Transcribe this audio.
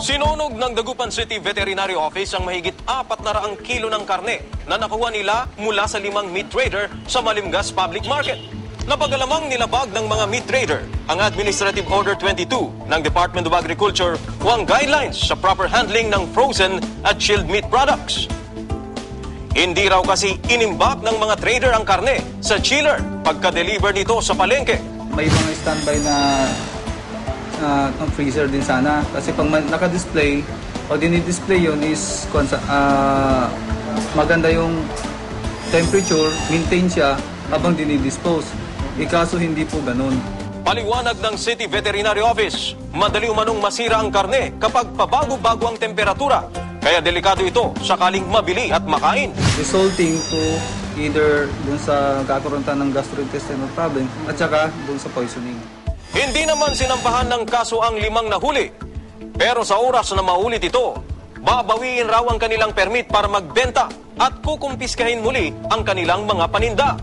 Sinunog ng Dagupan City Veterinary Office ang mahigit 400 kilo ng karne na nakuha nila mula sa 5 meat trader sa Malimgas Public Market. Napagalamang nilabag ng mga meat trader ang Administrative Order 22 ng Department of Agriculture o ang guidelines sa proper handling ng frozen at chilled meat products. Hindi raw kasi inimbak ng mga trader ang karne sa chiller pagka-deliver nito sa palengke. May mga standby na freezer din sana. Kasi pag naka-display o dinidisplay yun is maganda yung temperature, maintain siya habang dinidispose. Kaso hindi po ganun. Paliwanag ng City Veterinary Office, madali umanong masira ang karne kapag pabago-bago ang temperatura. Kaya delikado ito sakaling mabili at makain. Resulting to either dun sa kakaroon ng gastrointestinal problem at saka dun sa poisoning. Hindi naman sinampahan ng kaso ang 5 nahuli. Pero sa oras na maulit ito, babawiin raw ang kanilang permit para magbenta at kukumpiskahin muli ang kanilang mga paninda.